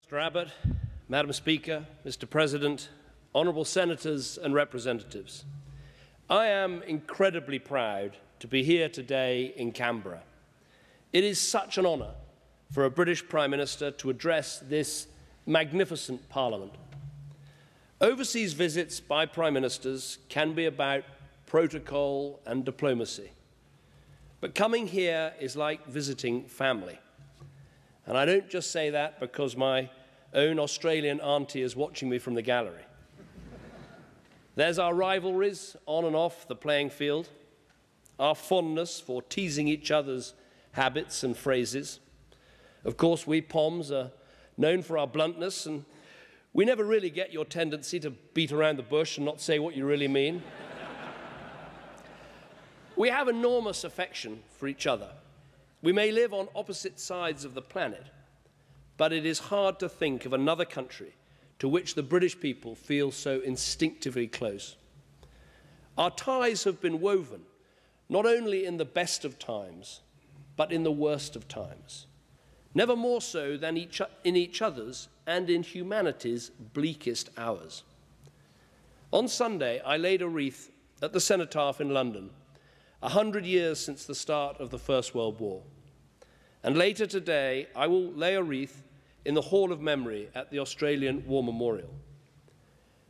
Mr. Abbott, Madam Speaker, Mr. President, honourable senators and representatives, I am incredibly proud to be here today in Canberra. It is such an honour for a British Prime Minister to address this magnificent Parliament. Overseas visits by Prime Ministers can be about protocol and diplomacy, but coming here is like visiting family. And I don't just say that because my own Australian auntie is watching me from the gallery. There's our rivalries on and off the playing field, our fondness for teasing each other's habits and phrases. Of course, we Poms are known for our bluntness, and we never really get your tendency to beat around the bush and not say what you really mean. We have enormous affection for each other. We may live on opposite sides of the planet, but it is hard to think of another country to which the British people feel so instinctively close. Our ties have been woven not only in the best of times, but in the worst of times, never more so than in each other's and in humanity's bleakest hours. On Sunday, I laid a wreath at the Cenotaph in London, 100 years since the start of the First World War. And later today, I will lay a wreath in the Hall of Memory at the Australian War Memorial.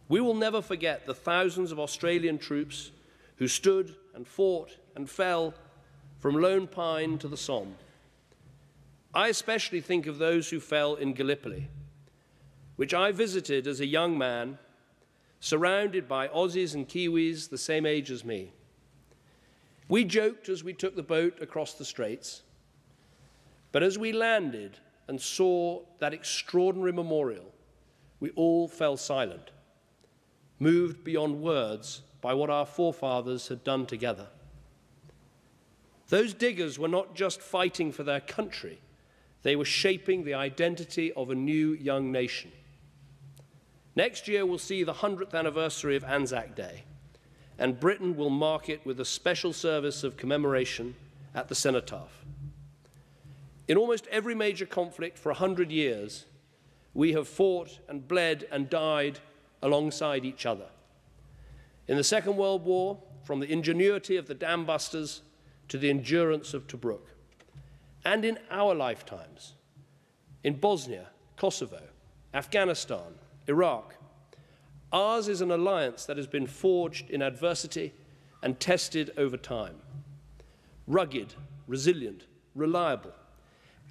We will never forget the thousands of Australian troops who stood and fought and fell from Lone Pine to the Somme. I especially think of those who fell in Gallipoli, which I visited as a young man, surrounded by Aussies and Kiwis the same age as me. We joked as we took the boat across the straits, but as we landed and saw that extraordinary memorial, we all fell silent, moved beyond words by what our forefathers had done together. Those diggers were not just fighting for their country, they were shaping the identity of a new young nation. Next year will see the 100th anniversary of Anzac Day, and Britain will mark it with a special service of commemoration at the Cenotaph. In almost every major conflict for 100 years, we have fought and bled and died alongside each other. In the Second World War, from the ingenuity of the dam busters to the endurance of Tobruk. And in our lifetimes, in Bosnia, Kosovo, Afghanistan, Iraq, ours is an alliance that has been forged in adversity and tested over time. Rugged, resilient, reliable,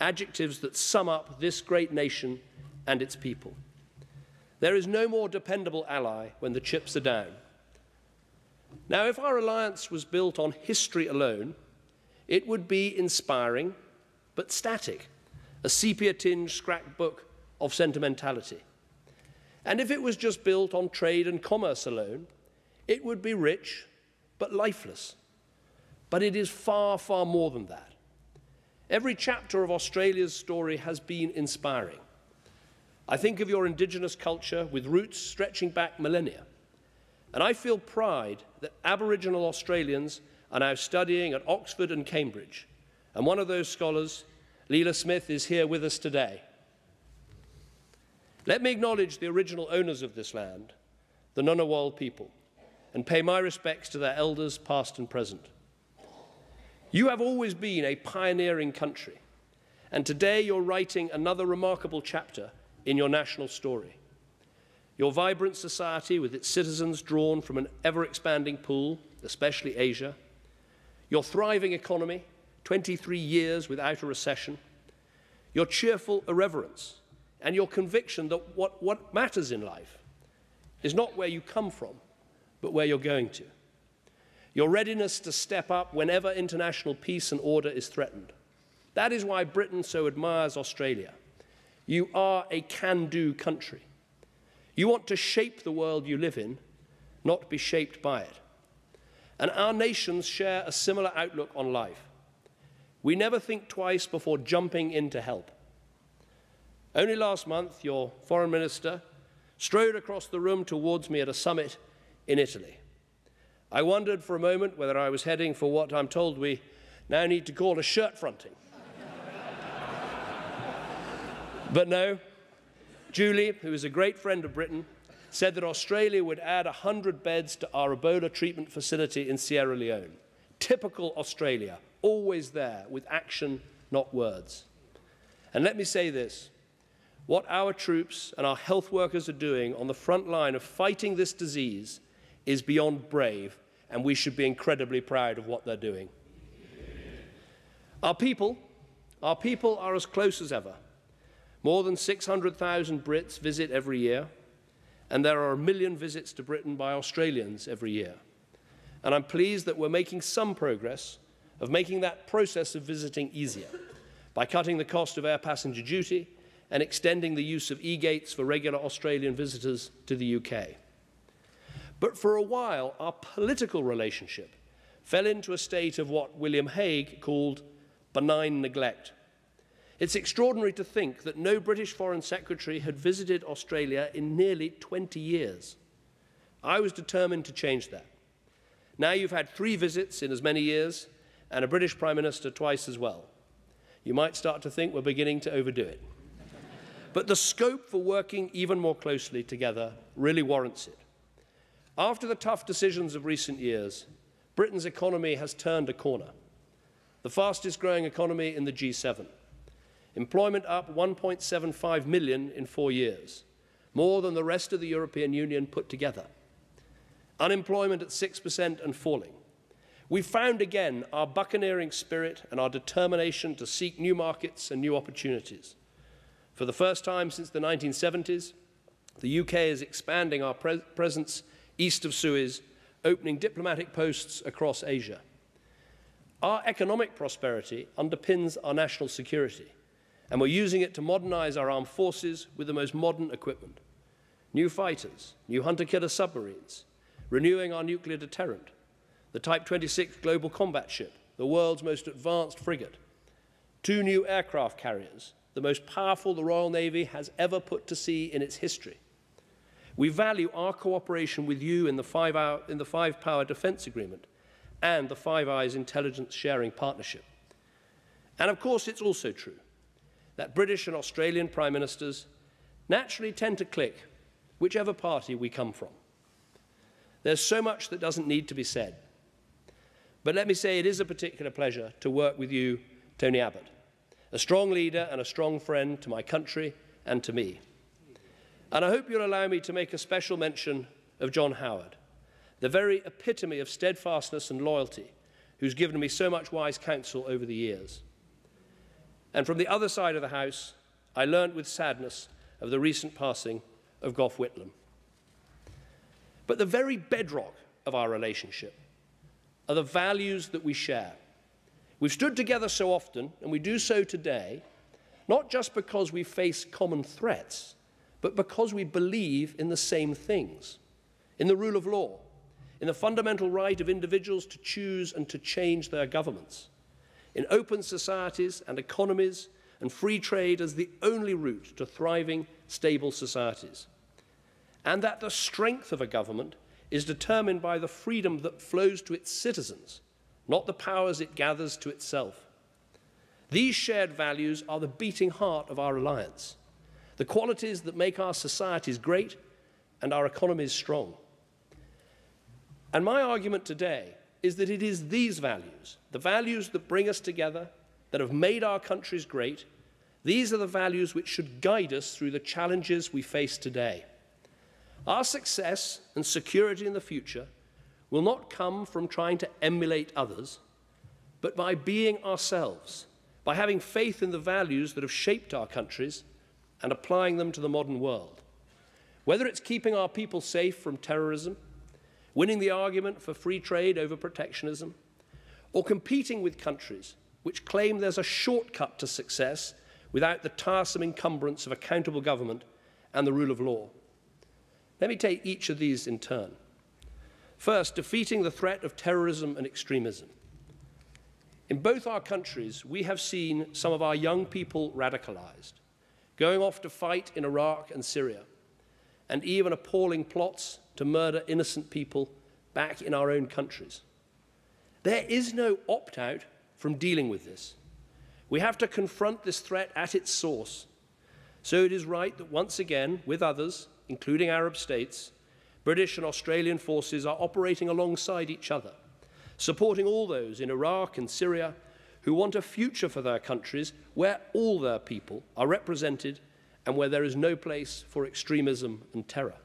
adjectives that sum up this great nation and its people. There is no more dependable ally when the chips are down. Now, if our alliance was built on history alone, it would be inspiring but static, a sepia-tinged scrapbook of sentimentality. And if it was just built on trade and commerce alone, it would be rich but lifeless. But it is far, far more than that. Every chapter of Australia's story has been inspiring. I think of your Indigenous culture with roots stretching back millennia. And I feel pride that Aboriginal Australians are now studying at Oxford and Cambridge. And one of those scholars, Leela Smith, is here with us today. Let me acknowledge the original owners of this land, the Ngunnawal people, and pay my respects to their elders, past and present. You have always been a pioneering country, and today you're writing another remarkable chapter in your national story. Your vibrant society, with its citizens drawn from an ever-expanding pool, especially Asia, your thriving economy, 23 years without a recession, your cheerful irreverence, and your conviction that what matters in life is not where you come from, but where you're going to. Your readiness to step up whenever international peace and order is threatened. That is why Britain so admires Australia. You are a can-do country. You want to shape the world you live in, not be shaped by it. And our nations share a similar outlook on life. We never think twice before jumping in to help. Only last month, your foreign minister strode across the room towards me at a summit in Italy. I wondered for a moment whether I was heading for what I'm told we now need to call a shirt fronting. But no, Julie, who is a great friend of Britain, said that Australia would add 100 beds to our Ebola treatment facility in Sierra Leone. Typical Australia, always there with action, not words. And let me say this, what our troops and our health workers are doing on the front line of fighting this disease is beyond brave, and we should be incredibly proud of what they're doing. Our people are as close as ever. More than 600,000 Brits visit every year, and there are 1 million visits to Britain by Australians every year. And I'm pleased that we're making some progress of making that process of visiting easier by cutting the cost of air passenger duty and extending the use of e-gates for regular Australian visitors to the UK. But for a while, our political relationship fell into a state of what William Hague called benign neglect. It's extraordinary to think that no British Foreign Secretary had visited Australia in nearly 20 years. I was determined to change that. Now you've had 3 visits in as many years and a British Prime Minister twice as well. You might start to think we're beginning to overdo it. But the scope for working even more closely together really warrants it. After the tough decisions of recent years, Britain's economy has turned a corner. The fastest growing economy in the G7. Employment up 1.75 million in 4 years, more than the rest of the European Union put together. Unemployment at 6% and falling. We found again our buccaneering spirit and our determination to seek new markets and new opportunities. For the first time since the 1970s, the UK is expanding our presence east of Suez, opening diplomatic posts across Asia. Our economic prosperity underpins our national security, and we're using it to modernize our armed forces with the most modern equipment. New fighters, new hunter-killer submarines, renewing our nuclear deterrent, the Type 26 global combat ship, the world's most advanced frigate, 2 new aircraft carriers, the most powerful the Royal Navy has ever put to sea in its history. We value our cooperation with you in the Five-Power Defence Agreement and the Five Eyes Intelligence Sharing Partnership. And of course, it's also true that British and Australian Prime Ministers naturally tend to click, whichever party we come from. There's so much that doesn't need to be said. But let me say it is a particular pleasure to work with you, Tony Abbott, a strong leader and a strong friend to my country and to me. And I hope you'll allow me to make a special mention of John Howard, the very epitome of steadfastness and loyalty, who's given me so much wise counsel over the years. And from the other side of the House, I learned with sadness of the recent passing of Gough Whitlam. But the very bedrock of our relationship are the values that we share. We've stood together so often, and we do so today, not just because we face common threats, but because we believe in the same things, in the rule of law, in the fundamental right of individuals to choose and to change their governments, in open societies and economies, and free trade as the only route to thriving, stable societies. And that the strength of a government is determined by the freedom that flows to its citizens, not the powers it gathers to itself. These shared values are the beating heart of our alliance, the qualities that make our societies great and our economies strong. And my argument today is that it is these values, the values that bring us together, that have made our countries great, these are the values which should guide us through the challenges we face today. Our success and security in the future will not come from trying to emulate others, but by being ourselves, by having faith in the values that have shaped our countries and applying them to the modern world. Whether it's keeping our people safe from terrorism, winning the argument for free trade over protectionism, or competing with countries which claim there's a shortcut to success without the tiresome encumbrance of accountable government and the rule of law. Let me take each of these in turn. First, defeating the threat of terrorism and extremism. In both our countries, we have seen some of our young people radicalized, going off to fight in Iraq and Syria, and even appalling plots to murder innocent people back in our own countries. There is no opt-out from dealing with this. We have to confront this threat at its source. So it is right that once again, with others, including Arab states, British and Australian forces are operating alongside each other, supporting all those in Iraq and Syria who want a future for their countries where all their people are represented and where there is no place for extremism and terror.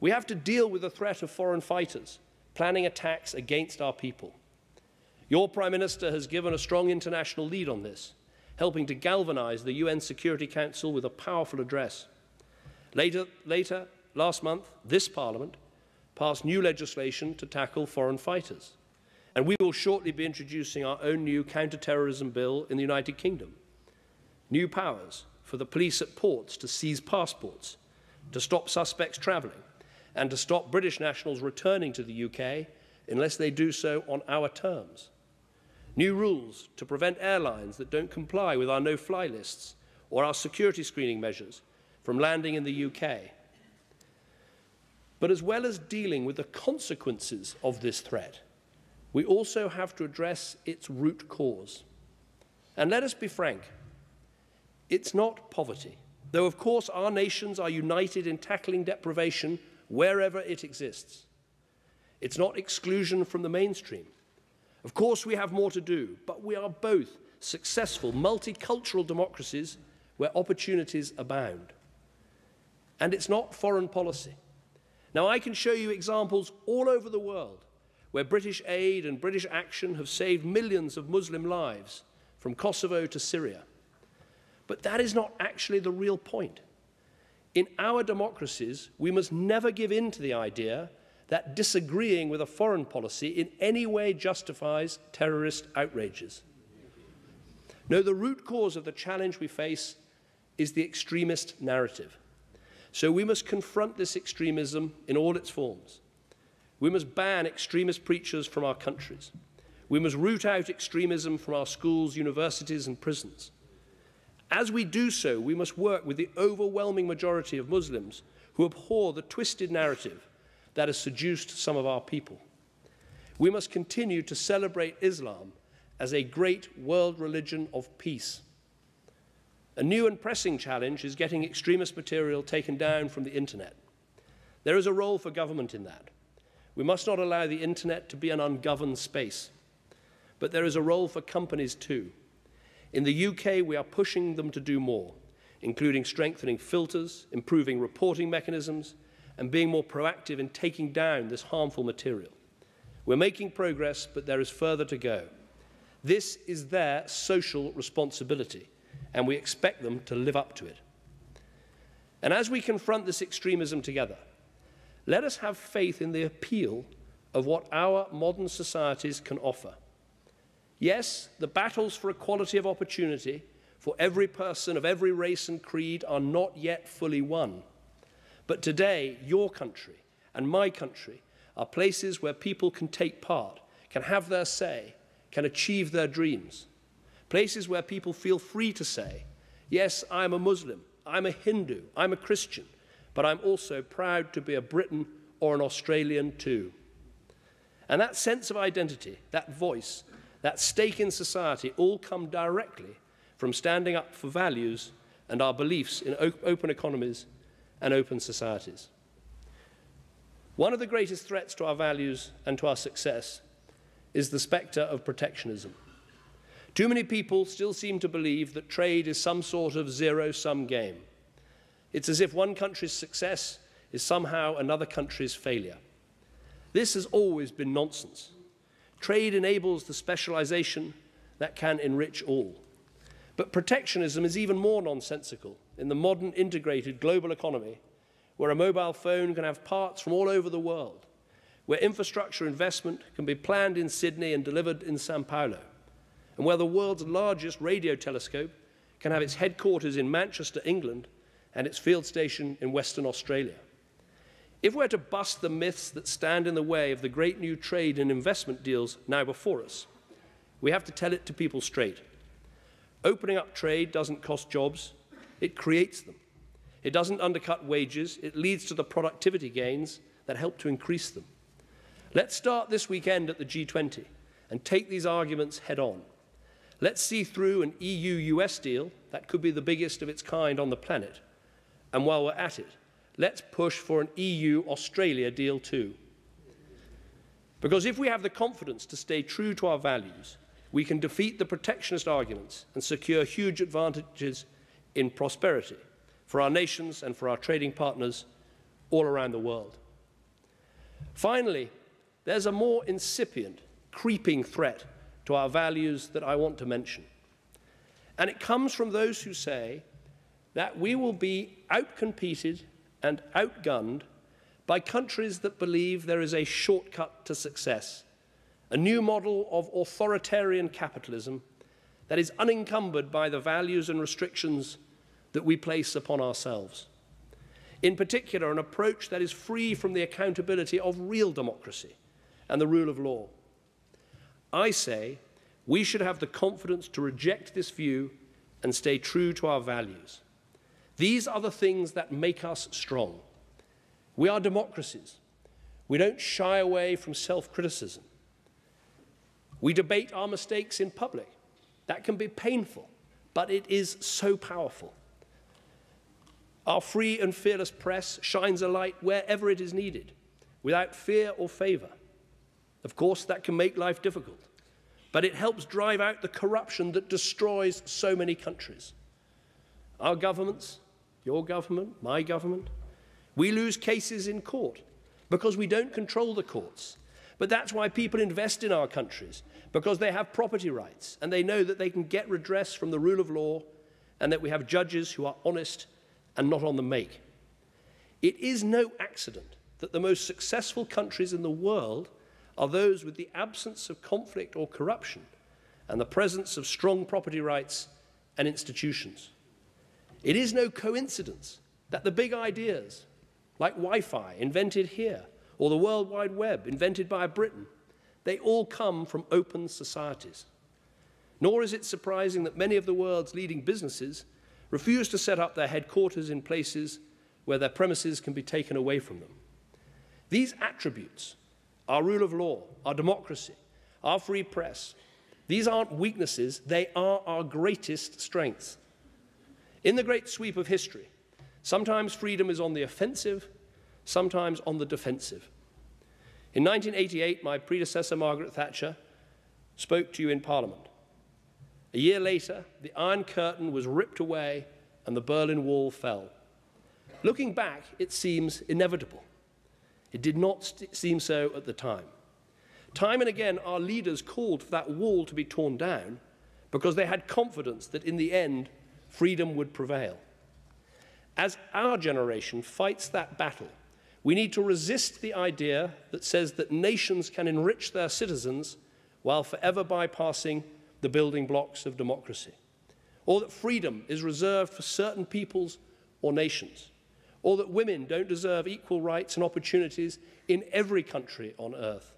We have to deal with the threat of foreign fighters planning attacks against our people. Your Prime Minister has given a strong international lead on this, helping to galvanise the UN Security Council with a powerful address. Later, last month, this Parliament passed new legislation to tackle foreign fighters. And we will shortly be introducing our own new counter-terrorism bill in the United Kingdom. New powers for the police at ports to seize passports, to stop suspects travelling, and to stop British nationals returning to the UK unless they do so on our terms. New rules to prevent airlines that don't comply with our no-fly lists or our security screening measures from landing in the UK. But as well as dealing with the consequences of this threat, we also have to address its root cause. And let us be frank, it's not poverty, though of course our nations are united in tackling deprivation wherever it exists. It's not exclusion from the mainstream. Of course we have more to do, but we are both successful multicultural democracies where opportunities abound. And it's not foreign policy. Now I can show you examples all over the world where British aid and British action have saved millions of Muslim lives, from Kosovo to Syria. But that is not actually the real point. In our democracies, we must never give in to the idea that disagreeing with a foreign policy in any way justifies terrorist outrages. No, the root cause of the challenge we face is the extremist narrative. So we must confront this extremism in all its forms. We must ban extremist preachers from our countries. We must root out extremism from our schools, universities, and prisons. As we do so, we must work with the overwhelming majority of Muslims who abhor the twisted narrative that has seduced some of our people. We must continue to celebrate Islam as a great world religion of peace. A new and pressing challenge is getting extremist material taken down from the internet. There is a role for government in that. We must not allow the internet to be an ungoverned space. But there is a role for companies too. In the UK, we are pushing them to do more, including strengthening filters, improving reporting mechanisms, and being more proactive in taking down this harmful material. We're making progress, but there is further to go. This is their social responsibility, and we expect them to live up to it. And as we confront this extremism together, let us have faith in the appeal of what our modern societies can offer. Yes, the battles for equality of opportunity for every person of every race and creed are not yet fully won. But today, your country and my country are places where people can take part, can have their say, can achieve their dreams. Places where people feel free to say, yes, I'm a Muslim, I'm a Hindu, I'm a Christian, but I'm also proud to be a Briton or an Australian too. And that sense of identity, that voice, that stake in society all come directly from standing up for values and our beliefs in open economies and open societies. One of the greatest threats to our values and to our success is the spectre of protectionism. Too many people still seem to believe that trade is some sort of zero-sum game. It's as if one country's success is somehow another country's failure. This has always been nonsense. Trade enables the specialization that can enrich all. But protectionism is even more nonsensical in the modern integrated global economy, where a mobile phone can have parts from all over the world, where infrastructure investment can be planned in Sydney and delivered in São Paulo, and where the world's largest radio telescope can have its headquarters in Manchester, England, and its field station in Western Australia. If we're to bust the myths that stand in the way of the great new trade and investment deals now before us, we have to tell it to people straight. Opening up trade doesn't cost jobs, it creates them. It doesn't undercut wages, it leads to the productivity gains that help to increase them. Let's start this weekend at the G20 and take these arguments head on. Let's see through an EU-US deal that could be the biggest of its kind on the planet. And while we're at it, let's push for an EU-Australia deal too. Because if we have the confidence to stay true to our values, we can defeat the protectionist arguments and secure huge advantages in prosperity for our nations and for our trading partners all around the world. Finally, there's a more incipient, creeping threat to our values that I want to mention. And it comes from those who say that we will be outcompeted and outgunned by countries that believe there is a shortcut to success, a new model of authoritarian capitalism that is unencumbered by the values and restrictions that we place upon ourselves. In particular, an approach that is free from the accountability of real democracy and the rule of law. I say we should have the confidence to reject this view and stay true to our values. These are the things that make us strong. We are democracies. We don't shy away from self-criticism. We debate our mistakes in public. That can be painful, but it is so powerful. Our free and fearless press shines a light wherever it is needed, without fear or favor. Of course, that can make life difficult, but it helps drive out the corruption that destroys so many countries. Our governments, your government, my government, we lose cases in court because we don't control the courts. But that's why people invest in our countries, because they have property rights and they know that they can get redress from the rule of law and that we have judges who are honest and not on the make. It is no accident that the most successful countries in the world are those with the absence of conflict or corruption and the presence of strong property rights and institutions. It is no coincidence that the big ideas, like Wi-Fi, invented here, or the World Wide Web, invented by Britain, they all come from open societies. Nor is it surprising that many of the world's leading businesses refuse to set up their headquarters in places where their premises can be taken away from them. These attributes, our rule of law, our democracy, our free press, these aren't weaknesses, they are our greatest strengths. In the great sweep of history, sometimes freedom is on the offensive, sometimes on the defensive. In 1988, my predecessor, Margaret Thatcher, spoke to you in Parliament. A year later, the Iron Curtain was ripped away and the Berlin Wall fell. Looking back, it seems inevitable. It did not seem so at the time. Time and again, our leaders called for that wall to be torn down because they had confidence that in the end, freedom would prevail. As our generation fights that battle, we need to resist the idea that says that nations can enrich their citizens while forever bypassing the building blocks of democracy, or that freedom is reserved for certain peoples or nations, or that women don't deserve equal rights and opportunities in every country on earth,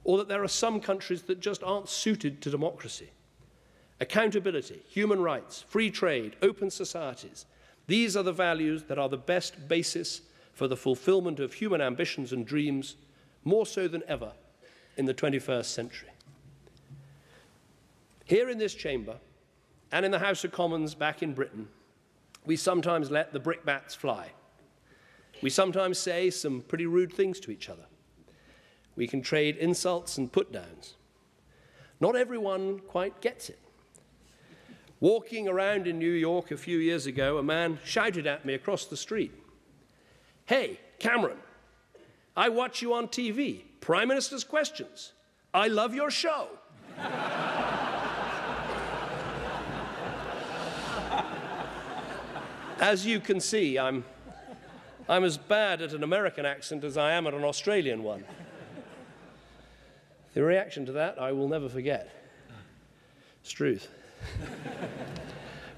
or that there are some countries that just aren't suited to democracy. Accountability, human rights, free trade, open societies, these are the values that are the best basis for the fulfillment of human ambitions and dreams, more so than ever in the 21st century. Here in this chamber, and in the House of Commons back in Britain, we sometimes let the brickbats fly. We sometimes say some pretty rude things to each other. We can trade insults and put-downs. Not everyone quite gets it. Walking around in New York a few years ago, a man shouted at me across the street, "Hey, Cameron, I watch you on TV, Prime Minister's Questions. I love your show." As you can see, I'm as bad at an American accent as I am at an Australian one. The reaction to that I will never forget. It's truth.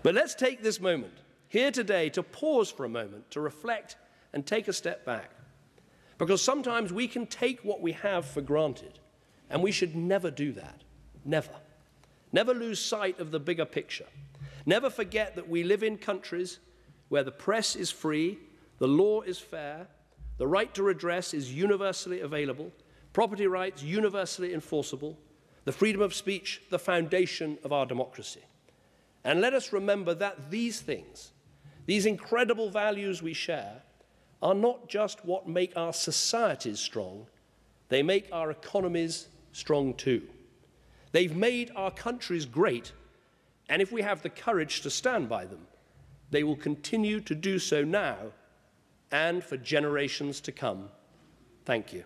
But let's take this moment here today to pause for a moment, to reflect and take a step back. Because sometimes we can take what we have for granted, and we should never do that. Never. Never lose sight of the bigger picture. Never forget that we live in countries where the press is free, the law is fair, the right to redress is universally available, property rights universally enforceable, the freedom of speech, the foundation of our democracy. And let us remember that these things, these incredible values we share, are not just what make our societies strong, they make our economies strong too. They've made our countries great, and if we have the courage to stand by them, they will continue to do so now and for generations to come. Thank you.